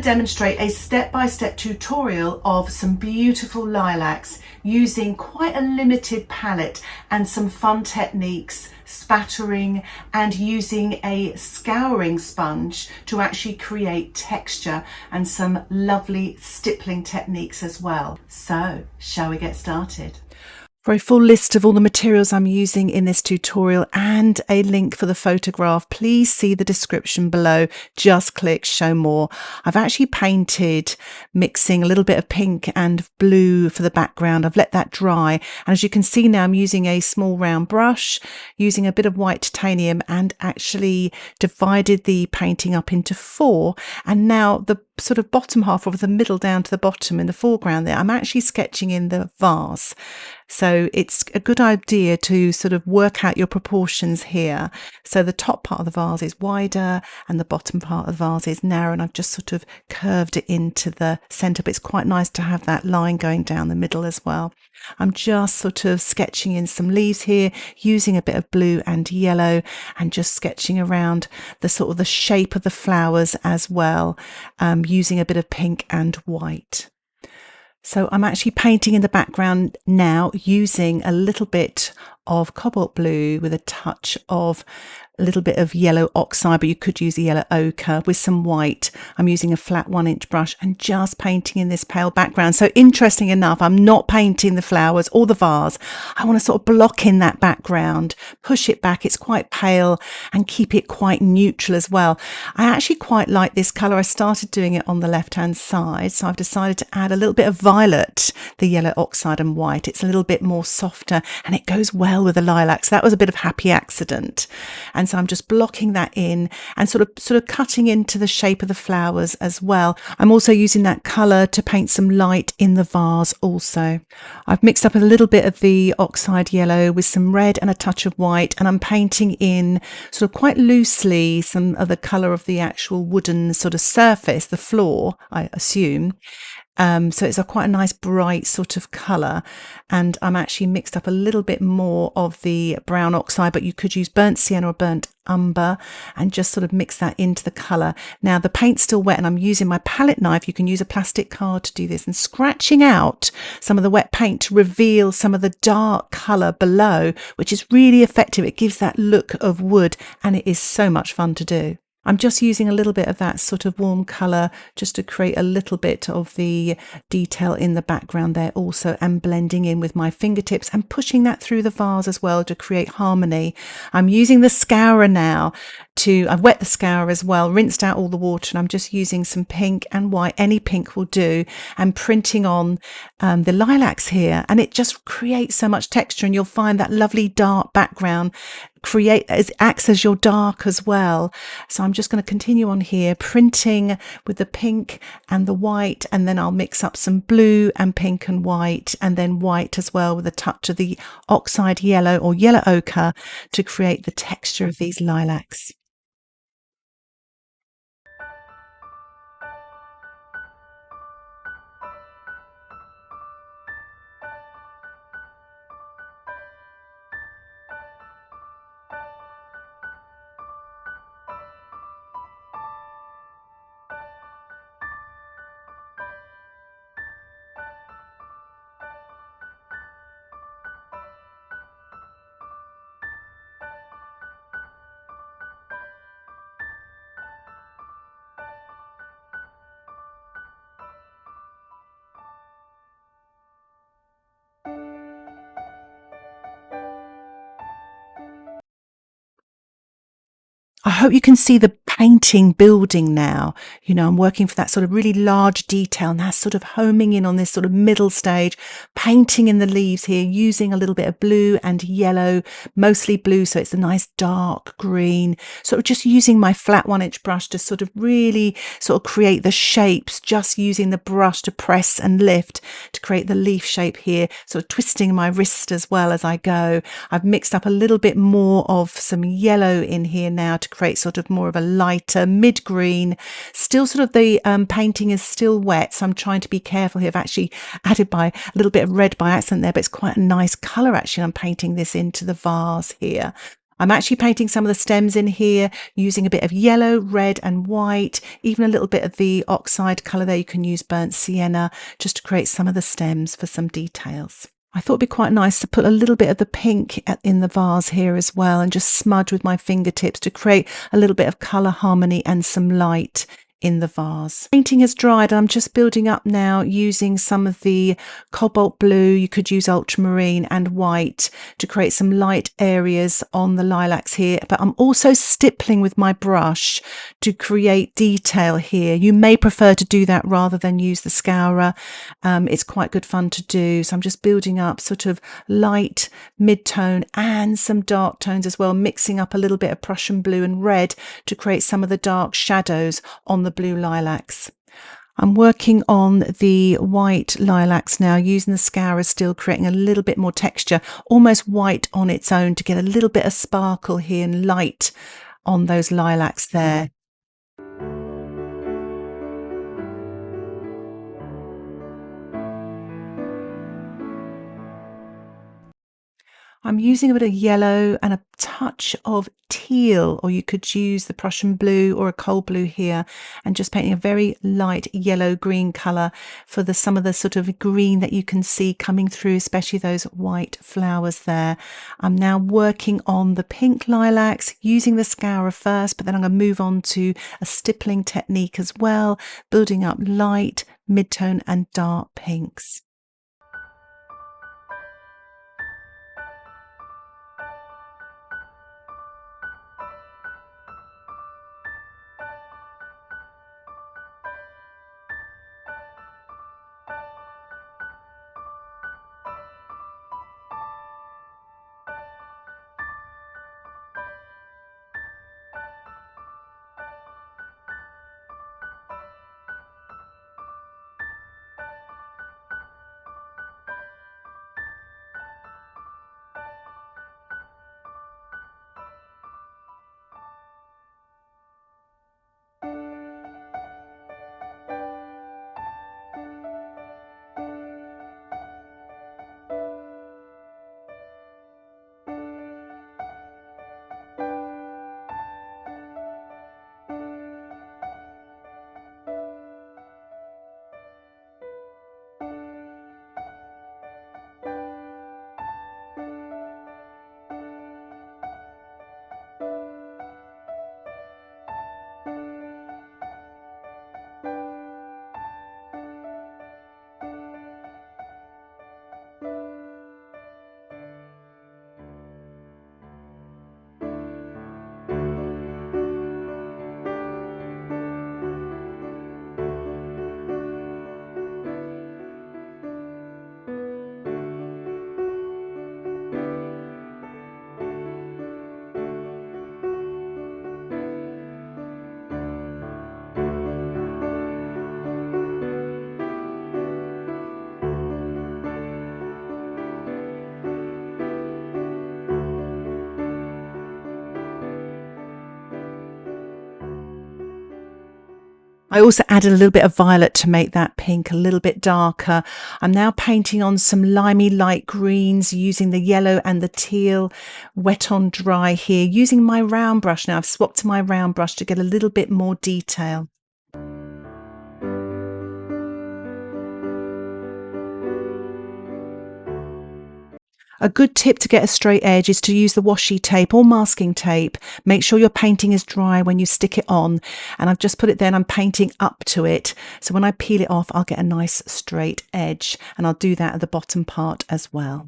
demonstrate a step-by-step tutorial of some beautiful lilacs using quite a limited palette and some fun techniques, spattering and using a scouring sponge to actually create texture, and some lovely stippling techniques as well. So, shall we get started? For a full list of all the materials I'm using in this tutorial and a link for the photograph, please see the description below. Just click show more. I've actually painted mixing a little bit of pink and blue for the background. I've let that dry, and as you can see now, I'm using a small round brush, using a bit of white titanium, and actually divided the painting up into 4. And now the sort of bottom half, or the middle down to the bottom in the foreground there, I'm actually sketching in the vase. So it's a good idea to sort of work out your proportions here. So the top part of the vase is wider and the bottom part of the vase is narrow, and I've just sort of curved it into the centre, but it's quite nice to have that line going down the middle as well. I'm just sort of sketching in some leaves here, using a bit of blue and yellow, and just sketching around the sort of the shape of the flowers as well, using a bit of pink and white. So I'm actually painting in the background now using a little bit of cobalt blue with a touch of a little bit of yellow oxide, but you could use the yellow ochre with some white. I'm using a flat 1-inch brush and just painting in this pale background. So interesting enough, I'm not painting the flowers or the vase. I want to sort of block in that background, push it back. It's quite pale, and keep it quite neutral as well. I actually quite like this colour. I started doing it on the left-hand side, so I've decided to add a little bit of violet, the yellow oxide and white. It's a little bit more softer, and it goes well with the lilacs. That was a bit of happy accident. And so I'm just blocking that in and sort of cutting into the shape of the flowers as well. I'm also using that colour to paint some light in the vase also. I've mixed up a little bit of the oxide yellow with some red and a touch of white, and I'm painting in sort of quite loosely some of the colour of the actual wooden sort of surface, the floor, I assume. So it's quite a nice bright sort of colour, and I'm actually mixed up a little bit more of the brown oxide, but you could use burnt sienna or burnt umber and just sort of mix that into the colour. Now the paint's still wet, and I'm using my palette knife. You can use a plastic card to do this, and scratching out some of the wet paint to reveal some of the dark colour below, which is really effective. It gives that look of wood, and it is so much fun to do. I'm just using a little bit of that sort of warm colour just to create a little bit of the detail in the background there also, and blending in with my fingertips and pushing that through the vase as well to create harmony. I'm using the Scourer now I've wet the Scourer as well, rinsed out all the water, and I'm just using some pink and white, any pink will do, and printing on the lilacs here, and it just creates so much texture, and you'll find that lovely dark background acts as your dark as well. So I'm just going to continue on here, printing with the pink and the white, and then I'll mix up some blue and pink and white, and then white as well with a touch of the oxide yellow or yellow ochre to create the texture of these lilacs. I hope you can see the painting building now. You know, I'm working for that sort of really large detail, and that's sort of homing in on this sort of middle stage, painting in the leaves here, using a little bit of blue and yellow, mostly blue, so it's a nice dark green, sort of just using my flat 1-inch brush to sort of really sort of create the shapes, just using the brush to press and lift to create the leaf shape here, sort of twisting my wrist as well as I go. I've mixed up a little bit more of some yellow in here now to create sort of more of a lighter mid-green. Still sort of the painting is still wet, so I'm trying to be careful here. I've actually added a little bit of red by accident there, but it's quite a nice colour actually. I'm painting this into the vase here. I'm actually painting some of the stems in here using a bit of yellow, red and white, even a little bit of the oxide colour there. You can use burnt sienna just to create some of the stems for some details. I thought it'd be quite nice to put a little bit of the pink in the vase here as well and just smudge with my fingertips to create a little bit of colour harmony and some light in the vase. Painting has dried. I'm just building up now using some of the cobalt blue. You could use ultramarine and white to create some light areas on the lilacs here, but I'm also stippling with my brush to create detail here. You may prefer to do that rather than use the Scourer. It's quite good fun to do. So I'm just building up sort of light, mid-tone and some dark tones as well, mixing up a little bit of Prussian blue and red to create some of the dark shadows on the blue lilacs. I'm working on the white lilacs now, using the Scourer still, creating a little bit more texture, almost white on its own, to get a little bit of sparkle here and light on those lilacs there. I'm using a bit of yellow and a touch of teal, or you could use the Prussian blue or a coal blue here, and just painting a very light yellow green colour for some of the sort of green that you can see coming through, especially those white flowers there. I'm now working on the pink lilacs using the Scourer first, but then I'm going to move on to a stippling technique as well, building up light, mid-tone and dark pinks. I also added a little bit of violet to make that pink a little bit darker. I'm now painting on some limey light greens using the yellow and the teal, wet on dry here, using my round brush now. I've swapped to my round brush to get a little bit more detail. A good tip to get a straight edge is to use the washi tape or masking tape. Make sure your painting is dry when you stick it on. And I've just put it there and I'm painting up to it. So when I peel it off, I'll get a nice straight edge, and I'll do that at the bottom part as well.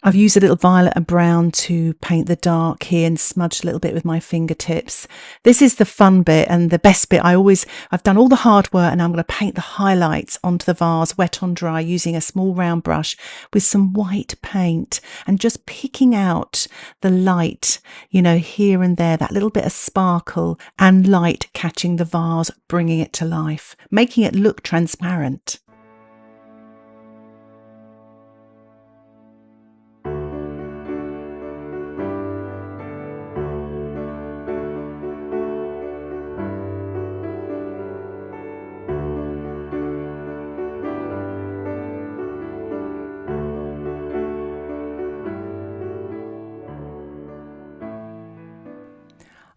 I've used a little violet and brown to paint the dark here and smudged a little bit with my fingertips. This is the fun bit and the best bit. I've done all the hard work, and I'm going to paint the highlights onto the vase, wet on dry, using a small round brush with some white paint and just picking out the light, you know, here and there, that little bit of sparkle and light catching the vase, bringing it to life, making it look transparent.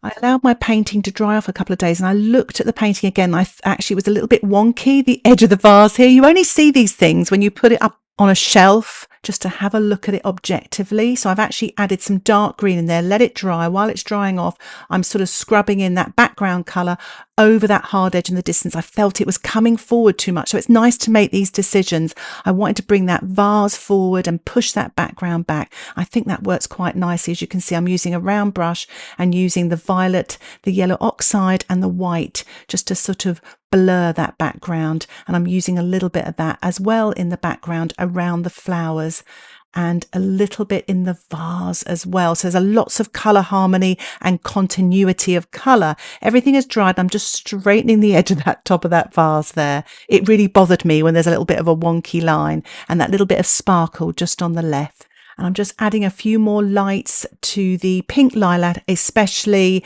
I allowed my painting to dry off a couple of days and I looked at the painting again. Actually, it was a little bit wonky, the edge of the vase here. You only see these things when you put it up on a shelf just to have a look at it objectively. So I've actually added some dark green in there, let it dry. While it's drying off, I'm sort of scrubbing in that background colour over that hard edge in the distance. I felt it was coming forward too much. So it's nice to make these decisions. I wanted to bring that vase forward and push that background back. I think that works quite nicely. As you can see, I'm using a round brush and using the violet, the yellow oxide and the white just to sort of blur that background, and I'm using a little bit of that as well in the background around the flowers and a little bit in the vase as well. So there's lots of colour harmony and continuity of colour. Everything is dried. I'm just straightening the edge of that top of that vase there. It really bothered me when there's a little bit of a wonky line and that little bit of sparkle just on the left. And I'm just adding a few more lights to the pink lilac, especially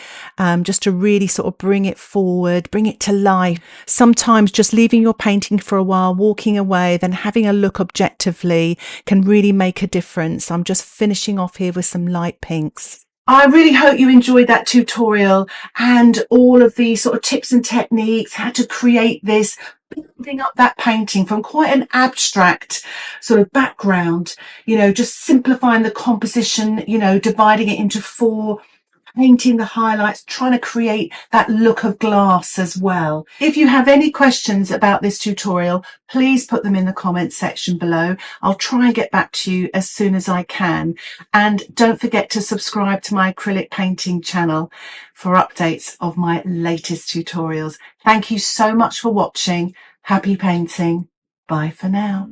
just to really sort of bring it forward, bring it to life. Sometimes just leaving your painting for a while, walking away, then having a look objectively can really make a difference. I'm just finishing off here with some light pinks. I really hope you enjoyed that tutorial and all of the sort of tips and techniques, how to create this, building up that painting from quite an abstract sort of background, you know, just simplifying the composition, you know, dividing it into four, painting the highlights, trying to create that look of glass as well. If you have any questions about this tutorial, please put them in the comments section below. I'll try and get back to you as soon as I can. And don't forget to subscribe to my acrylic painting channel for updates of my latest tutorials. Thank you so much for watching. Happy painting. Bye for now.